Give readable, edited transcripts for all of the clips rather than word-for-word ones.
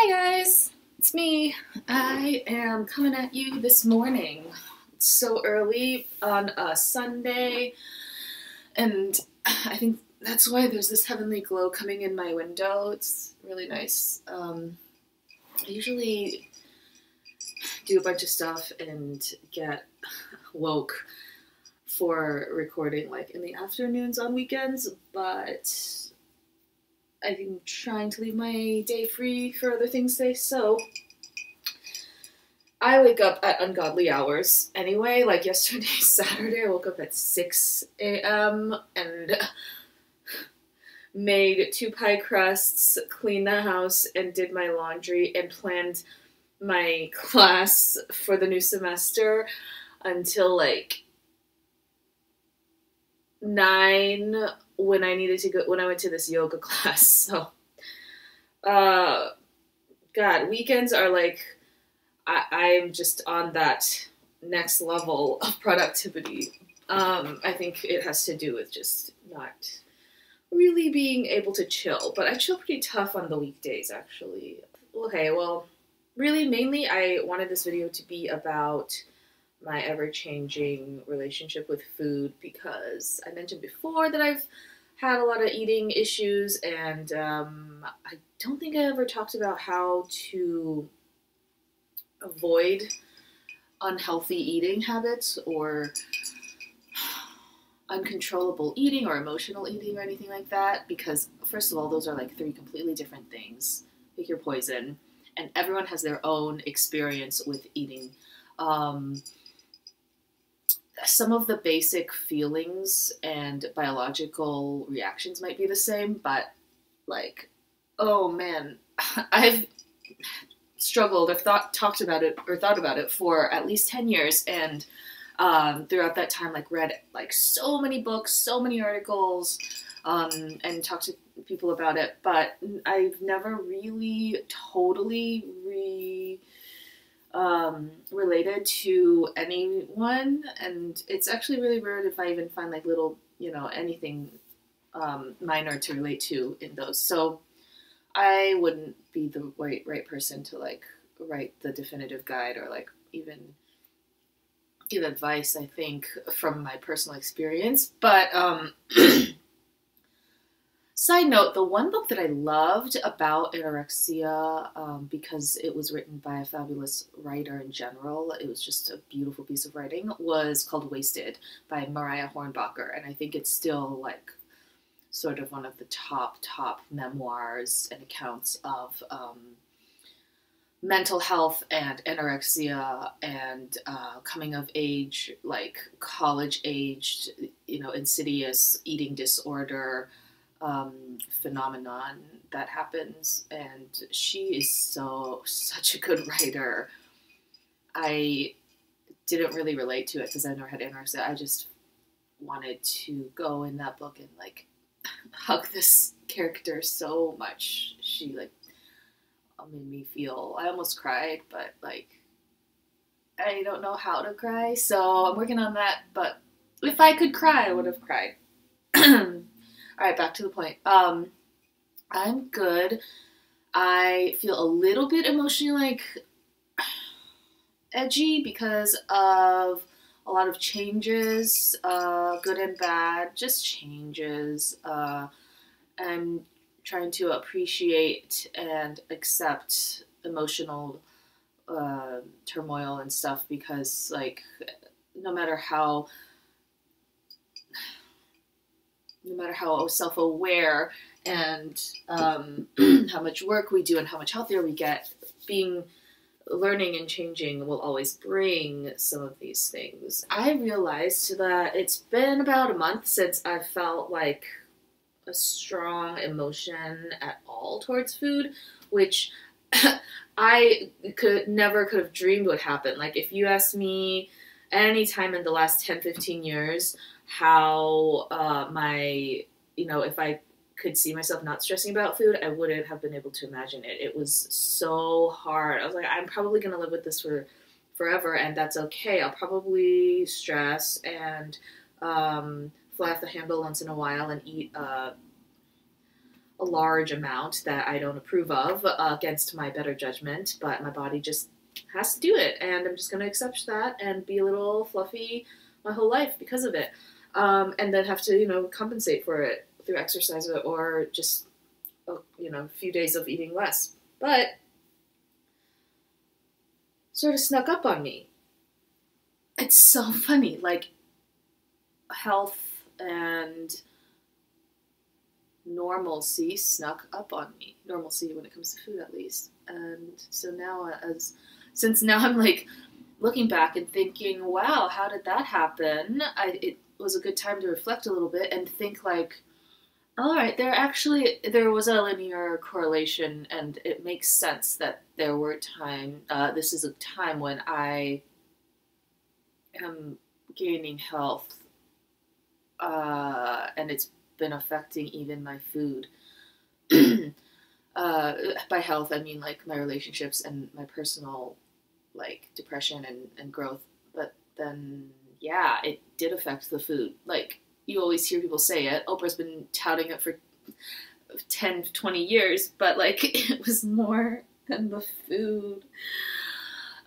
Hi guys, it's me. I am coming at you this morning. It's so early on a Sunday, and I think that's why there's this heavenly glow coming in my window. It's really nice. I usually do a bunch of stuff and get woke for recording like in the afternoons on weekends, but I'm trying to leave my day free for other things today, so I wake up at ungodly hours anyway. Like yesterday, Saturday, I woke up at 6 a.m. and made 2 pie crusts, cleaned the house, and did my laundry, and planned my class for the new semester until like 9 when I needed to go, when I went to this yoga class. So, God, weekends are like, I'm just on that next level of productivity. I think it has to do with just not really being able to chill, but I chill pretty tough on the weekdays, actually. Okay, well, really, mainly I wanted this video to be about my ever-changing relationship with food, because I mentioned before that I've had a lot of eating issues, and I don't think I ever talked about how to avoid unhealthy eating habits or uncontrollable eating or emotional eating or anything like that, because first of all, those are like 3 completely different things. Pick your poison, and everyone has their own experience with eating. Some of the basic feelings and biological reactions might be the same, but like, oh man, I've struggled or thought about it for at least 10 years, and throughout that time, like, read like so many books, so many articles, and talked to people about it, but I've never really totally related to anyone, and it's actually really weird if I even find like little, anything minor to relate to in those. So I wouldn't be the right person to like write the definitive guide or like even give advice, I think, from my personal experience. But side note, the one book that I loved about anorexia, because it was written by a fabulous writer in general, it was just a beautiful piece of writing, was called Wasted by Mariah Hornbacher. And I think it's still like sort of one of the top memoirs and accounts of mental health and anorexia and coming of age, like college aged, insidious eating disorder phenomenon that happens. And she is such a good writer. I didn't really relate to it because I never had anorexia. I just wanted to go in that book and like hug this character so much. She like made me feel, I almost cried, but like I don't know how to cry, so I'm working on that. But if I could cry, I would have cried. All right, back to the point. I'm good. I feel a little bit emotionally like edgy because of a lot of changes, good and bad, just changes. I'm trying to appreciate and accept emotional turmoil and stuff, because like no matter how self-aware and how much work we do and how much healthier we get, learning and changing will always bring some of these things. I realized that it's been about a month since I felt like a strong emotion at all towards food, which I never could have dreamed would happen. Like, if you asked me any time in the last 10-15 years how if I could see myself not stressing about food, I wouldn't have been able to imagine it. It was so hard. I was like, I'm probably going to live with this for forever, and that's okay. I'll probably stress and fly off the handle once in a while and eat a a large amount that I don't approve of against my better judgment, but my body just has to do it, and I'm just going to accept that and be a little fluffy my whole life because of it, and then have to, compensate for it through exercise or just, a few days of eating less. But sort of snuck up on me. It's so funny, like health and normalcy snuck up on me. Normalcy when it comes to food, at least. And so now, since now I'm like looking back and thinking, wow, how did that happen? It was a good time to reflect a little bit and think like, all right, there was a linear correlation, and it makes sense that there were this is a time when I am gaining health, and it's been affecting even my food. By health, I mean like my relationships and my personal like depression and growth. But then, yeah, it did affect the food. Like, you always hear people say it. Oprah's been touting it for 10, 20 years, but like it was more than the food.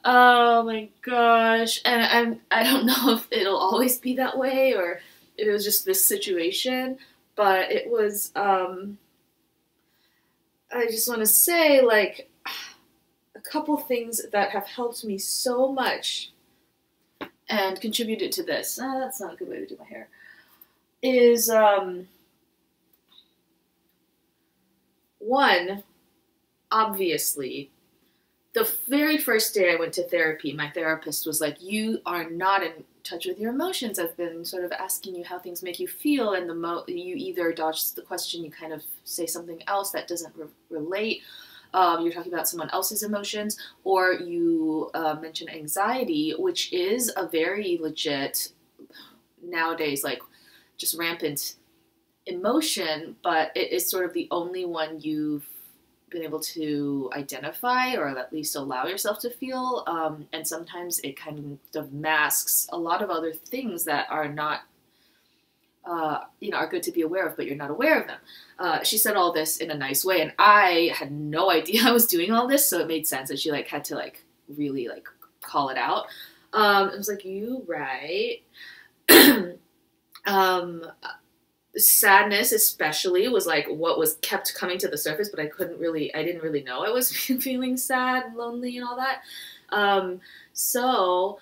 Oh my gosh. And I don't know if it'll always be that way or if it was just this situation, but it was, I just want to say, like, a couple things that have helped me so much and contributed to this. That's not a good way to do my hair. Is, one, obviously, the very first day I went to therapy, my therapist was like, you are not in touch with your emotions. I've been sort of asking you how things make you feel, and you either dodge the question, you kind of say something else that doesn't relate. You're talking about someone else's emotions, or you mention anxiety, which is a very legit, nowadays, like, just rampant emotion, but it is sort of the only one you've been able to identify or at least allow yourself to feel, and sometimes it kind of masks a lot of other things that are not, are good to be aware of, but you're not aware of them. She said all this in a nice way, and I had no idea I was doing all this, so it made sense that she like had to like really like call it out. I was like, you right. Sadness especially was like what was kept coming to the surface, but I didn't really know I was feeling sad and lonely and all that. So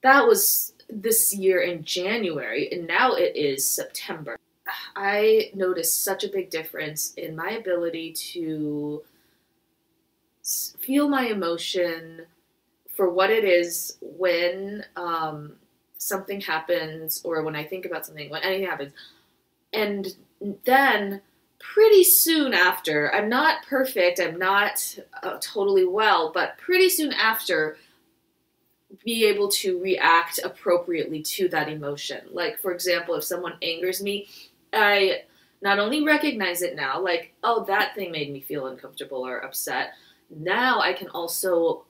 that was this year in January, and now it is September. I noticed such a big difference in my ability to feel my emotion for what it is when something happens, or when I think about something, when anything happens. And then pretty soon after, I'm not perfect, I'm not totally well, but pretty soon after, be able to react appropriately to that emotion. Like, for example, if someone angers me, I not only recognize it now, like, oh, that thing made me feel uncomfortable or upset. Now I can also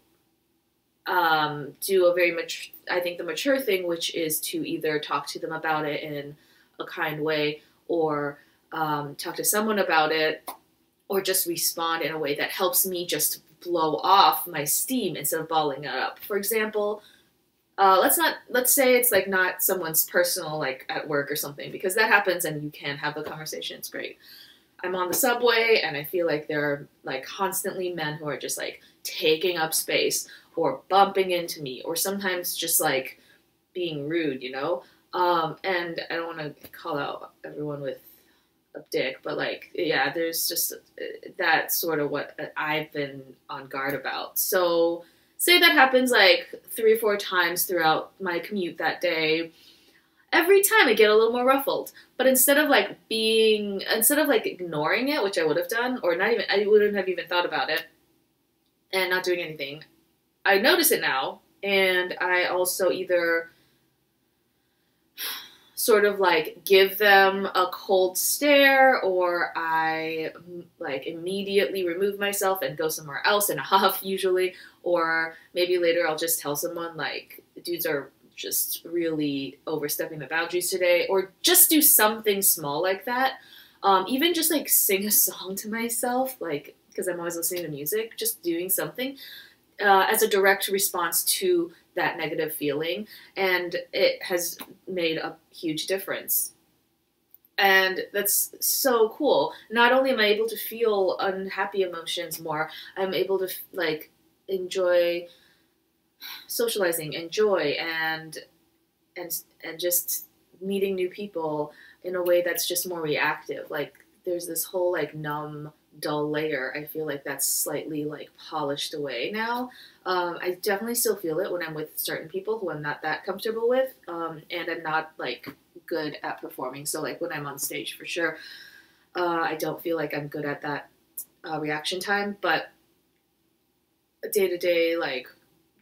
do a very the mature thing, which is to either talk to them about it in a kind way, or talk to someone about it, or just respond in a way that helps me just blow off my steam instead of balling it up. For example, let's say it's like not someone's personal, like at work or something, because that happens and you can have the conversation. It's great. I'm on the subway and I feel like there are like constantly men who are just like taking up space or bumping into me, or sometimes just like being rude, and I don't want to call out everyone with a dick, but like, yeah, there's just that's sort of what I've been on guard about. So say that happens like 3 or 4 times throughout my commute that day. Every time I get a little more ruffled, but instead of ignoring it, which I would have done, or I wouldn't have even thought about it and not doing anything, I notice it now, and I also either sort of like give them a cold stare, or I like immediately remove myself and go somewhere else in a huff usually, or maybe later I'll just tell someone like, dudes are just really overstepping the boundaries today, or just do something small like that. Even just like sing a song to myself, like because I'm always listening to music, just doing something as a direct response to that negative feeling, and it has made a huge difference. And that's so cool. Not only am I able to feel unhappy emotions more, I'm able to like enjoy socializing and joy and just meeting new people in a way that's just more reactive. Like there's this whole like numb, dull layer. I feel like that's slightly like polished away now. I definitely still feel it when I'm with certain people who I'm not that comfortable with, and I'm not like good at performing. So like when I'm on stage, for sure, I don't feel like I'm good at that reaction time. But day to day, like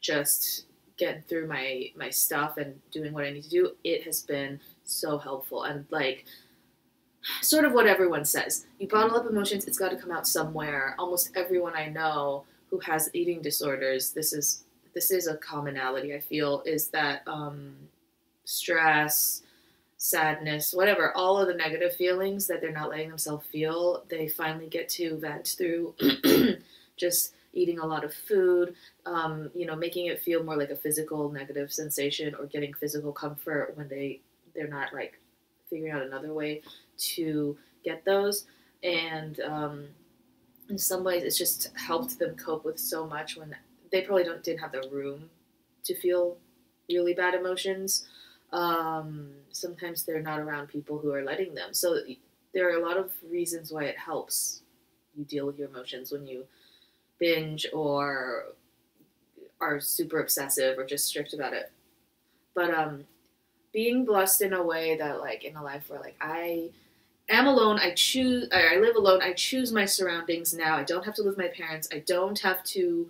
just getting through my stuff and doing what I need to do, it has been so helpful. And like sort of what everyone says, you bottle up emotions, it's got to come out somewhere. Almost everyone I know who has eating disorders, this is a commonality I feel, is that stress, sadness, whatever, all of the negative feelings that they're not letting themselves feel, they finally get to vent through just eating a lot of food, making it feel more like a physical negative sensation, or getting physical comfort when they're not like figuring out another way to get those. And in some ways, it's just helped them cope with so much when they probably didn't have the room to feel really bad emotions. Sometimes they're not around people who are letting them. So there are a lot of reasons why it helps you deal with your emotions when you binge or are super obsessive or just strict about it. But being blessed in a way that like in a life where like I am alone, I live alone, I choose my surroundings now. I don't have to live with my parents. I don't have to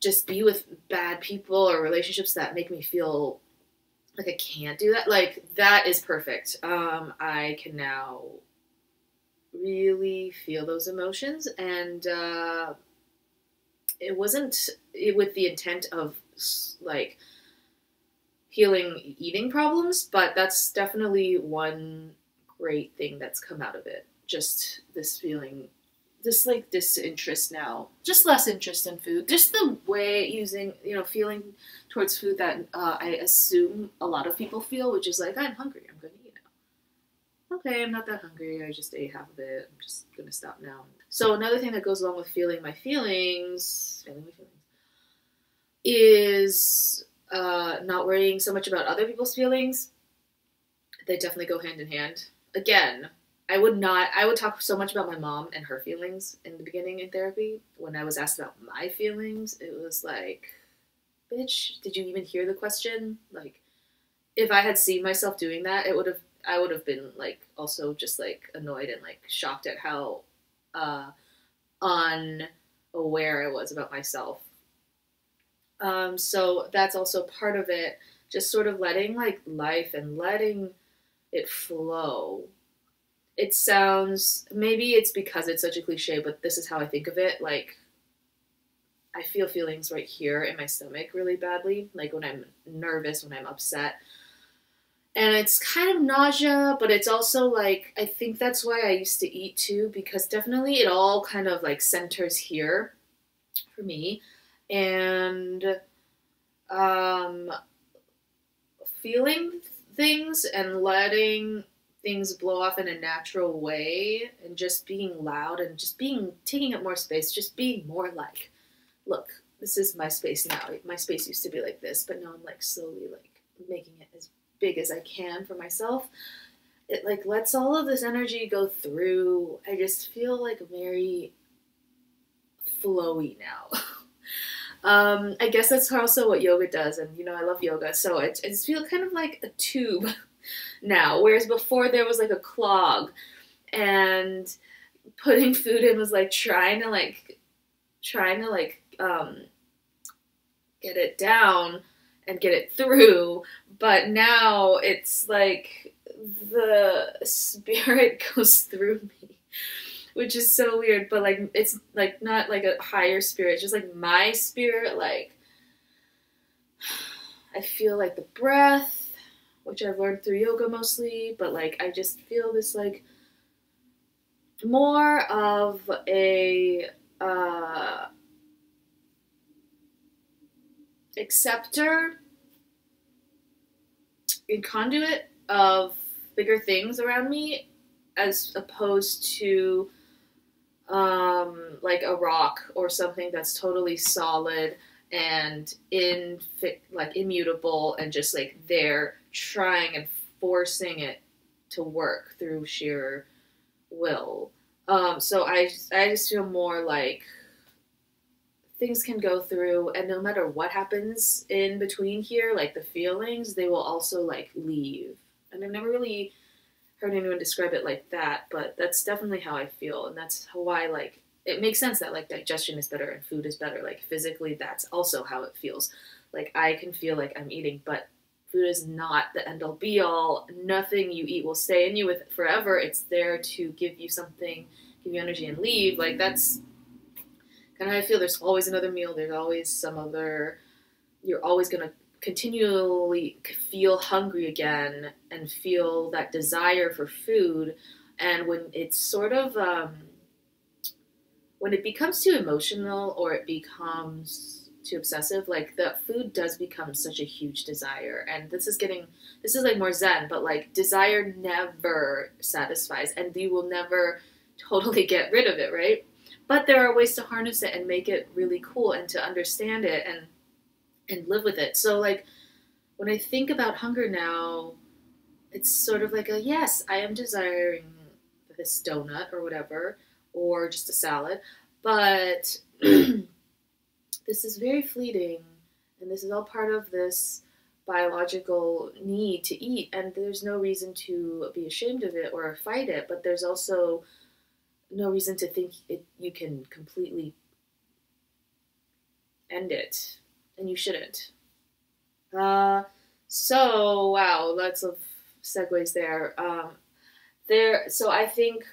just be with bad people or relationships that make me feel like I can't do that. Like that is perfect. I can now really feel those emotions, and it wasn't with the intent of like healing eating problems, but that's definitely one great thing that's come out of it. Just this feeling, this like disinterest now, just less interest in food, just the way feeling towards food that I assume a lot of people feel, which is like, I'm hungry, I'm going to eat now. Okay, I'm not that hungry, I just ate half of it, I'm just going to stop now. So another thing that goes along with feeling my feelings, is not worrying so much about other people's feelings. They definitely go hand in hand. Again, I would talk so much about my mom and her feelings in the beginning in therapy. When I was asked about my feelings, it was like, bitch, did you even hear the question? Like, if I had seen myself doing that, I would have been like also just like annoyed and like shocked at how unaware I was about myself. So that's also part of it. Just sort of letting like life and letting it flow. It sounds, maybe it's because it's such a cliche, but this is how I think of it. Like, I feel feelings right here in my stomach really badly, like when I'm nervous, when I'm upset. And it's kind of nausea, but it's also like, I think that's why I used to eat too, because definitely it all kind of like centers here for me. And um, feeling things and letting things blow off in a natural way, and just being loud and just taking up more space, just being more like, look, this is my space now. My space used to be like this, but now I'm like slowly like making it as big as I can for myself. It like lets all of this energy go through. I just feel like very flowy now. I guess that's also what yoga does, and I love yoga, so I just feel kind of like a tube now, whereas before there was like a clog, and putting food in was like trying to get it down and get it through, but now it's like the spirit goes through me, which is so weird, but like it's like not like a higher spirit, it's just like my spirit. Like I feel like the breath, which I've learned through yoga mostly, but like I just feel this like more of a acceptor and conduit of bigger things around me, as opposed to like a rock or something that's totally solid and like immutable and just like there trying and forcing it to work through sheer will. So I just feel more like things can go through, and no matter what happens in between here, like the feelings, they will also like leave. And I've never really heard anyone describe it like that, but that's definitely how I feel, and that's why like it makes sense that like digestion is better and food is better. Like physically, that's also how it feels. Like I can feel like I'm eating, but food is not the end all be all. Nothing you eat will stay in you with forever. It's there to give you something, give you energy and leave. Like that's kind of how I feel. There's always another meal. There's always some other. You're always gonna continually feel hungry again and feel that desire for food. And when it's sort of when it becomes too emotional or it becomes too obsessive, like the food does become such a huge desire. And this is like more zen, but like desire never satisfies and you will never totally get rid of it, right? But there are ways to harness it and make it really cool and to understand it and live with it. So like when I think about hunger now, it's sort of like a yes, I am desiring this donut or whatever, or just a salad, but this is very fleeting, and this is all part of this biological need to eat, and there's no reason to be ashamed of it or fight it, but there's also no reason to think you can completely end it, and you shouldn't. So wow, lots of segues there. So I think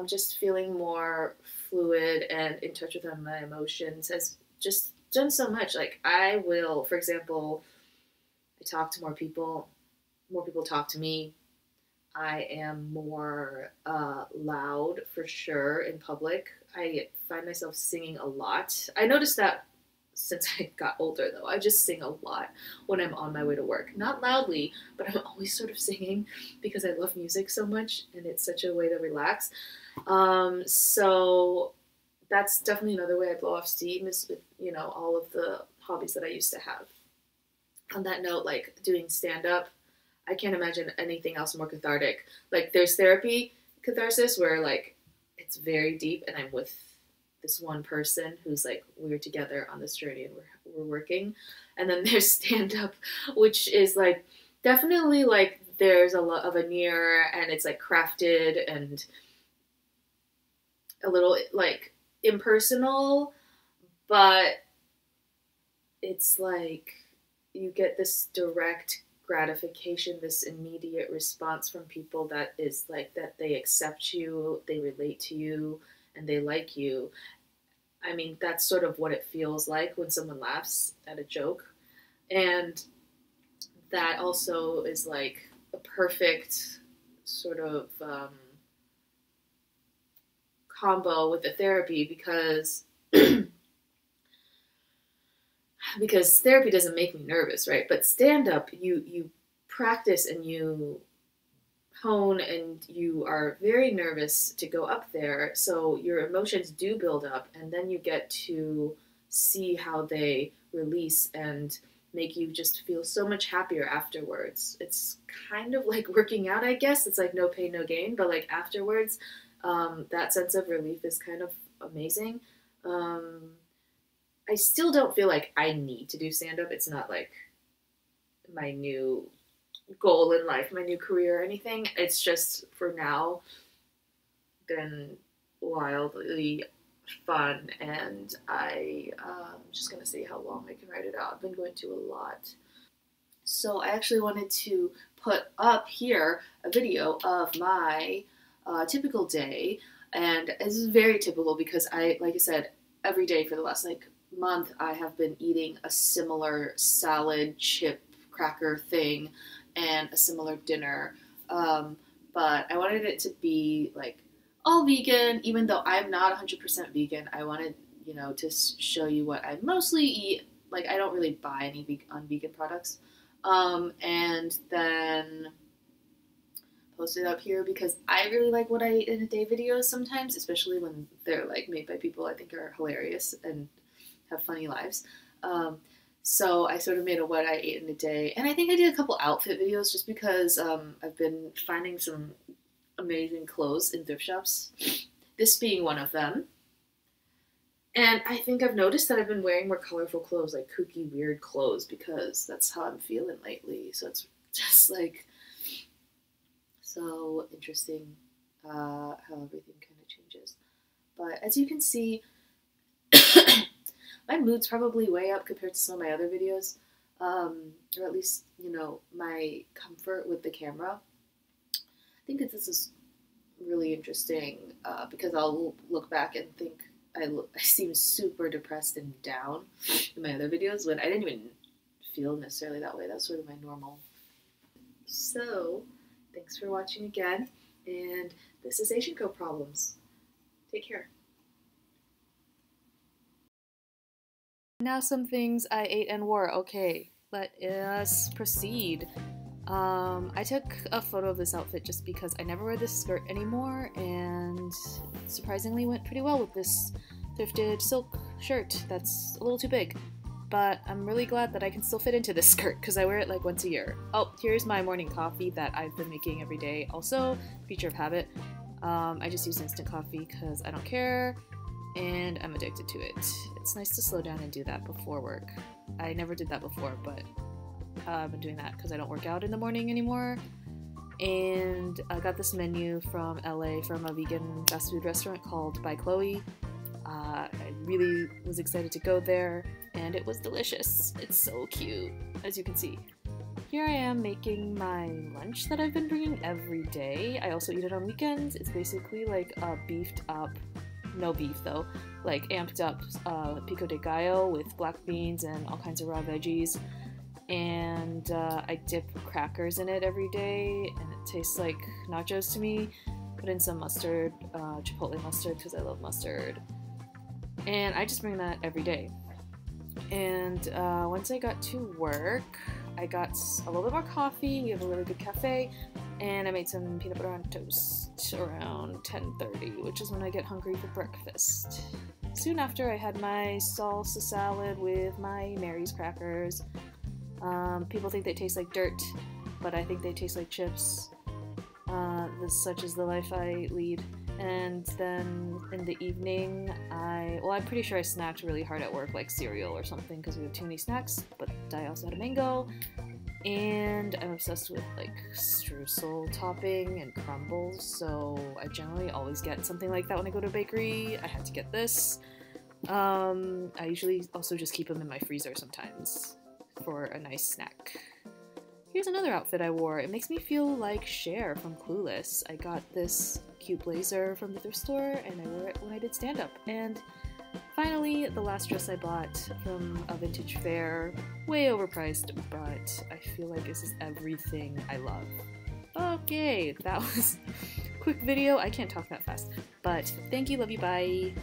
just feeling more fluid and in touch with my emotions has just done so much. Like I will, for example, I talk to more people talk to me. I am more loud for sure in public. I find myself singing a lot. I noticed that since I got older, though. I just sing a lot when I'm on my way to work. Not loudly, but I'm always sort of singing because I love music so much and it's such a way to relax. So that's definitely another way I blow off steam is with, all of the hobbies that I used to have. On that note, like doing stand up, I can't imagine anything else more cathartic. Like there's therapy catharsis where like it's very deep and I'm with this one person who's like we're together on this journey and we're working. And then there's stand up, which is like definitely like there's a lot of veneer and it's like crafted and a little like impersonal, but it's like you get this direct gratification, this immediate response from people that is like that they accept you, they relate to you, and they like you. I mean, that's sort of what it feels like when someone laughs at a joke. And that also is like a perfect sort of combo with the therapy because because therapy doesn't make me nervous, right? But stand up, you practice and you hone and you are very nervous to go up there. So your emotions do build up and then you get to see how they release and make you just feel so much happier afterwards. It's kind of like working out, I guess. It's like no pain, no gain, but like afterwards, that sense of relief is kind of amazing. I still don't feel like I need to do stand-up. It's not like my new goal in life, my new career or anything. It's just for now been wildly fun and I'm just gonna see how long I can write it out. I've been going to a lot. So I actually wanted to put up here a video of my typical day, and this is very typical because like I said, every day for the last like month I have been eating a similar salad, chip, cracker thing and a similar dinner. But I wanted it to be like all vegan, even though I'm not 100% vegan. I wanted, to show you what I mostly eat. Like, I don't really buy any vegan products. And then post it up here because I really like what I eat in a day videos sometimes, especially when they're like made by people I think are hilarious and have funny lives. So I sort of made a what I ate in a day, and I think I did a couple outfit videos just because I've been finding some amazing clothes in thrift shops, this being one of them. And I think I've noticed that I've been wearing more colorful clothes, like kooky, weird clothes, because that's how I'm feeling lately. So it's just like so interesting how everything kind of changes. But as you can see, my mood's probably way up compared to some of my other videos, or at least, my comfort with the camera. I think that this is really interesting because I'll look back and think I seem super depressed and down in my other videos when I didn't even feel necessarily that way. That's sort of my normal. So, thanks for watching again, and this is Asian Girl Problems. Take care. Now some things I ate and wore. Okay, let us proceed. I took a photo of this outfit just because I never wear this skirt anymore, and surprisingly went pretty well with this thrifted silk shirt that's a little too big. But I'm really glad that I can still fit into this skirt because I wear it like once a year. Oh, here's my morning coffee that I've been making every day. Also, creature of habit. I just use instant coffee because I don't care, and I'm addicted to it. It's nice to slow down and do that before work. I never did that before, but I've been doing that because I don't work out in the morning anymore. And I got this menu from LA from a vegan fast food restaurant called By Chloe. I really was excited to go there, and it was delicious. It's so cute, as you can see. Here I am making my lunch that I've been bringing every day. I also eat it on weekends. It's basically like a beefed up, no beef though, like amped up pico de gallo with black beans and all kinds of raw veggies. And I dip crackers in it every day, and it tastes like nachos to me. Put in some mustard, chipotle mustard, because I love mustard. And I just bring that every day. And once I got to work, I got a little bit more coffee. We have a really good cafe, and I made some peanut butter on toast around 10:30, which is when I get hungry for breakfast. Soon after, I had my salsa salad with my Mary's crackers. People think they taste like dirt, but I think they taste like chips. Such is the life I lead. And then in the evening, I'm pretty sure I snacked really hard at work, like cereal or something, because we have too many snacks, but I also had a mango. And I'm obsessed with like streusel topping and crumbles, so I generally always get something like that when I go to a bakery. I had to get this. I usually also just keep them in my freezer sometimes for a nice snack. Here's another outfit I wore. It makes me feel like Cher from Clueless. I got this cute blazer from the thrift store, and I wore it when I did stand-up. And finally, the last dress I bought from a vintage fair. Way overpriced, but I feel like this is everything I love. Okay, that was a quick video. I can't talk that fast. But thank you, love you, bye!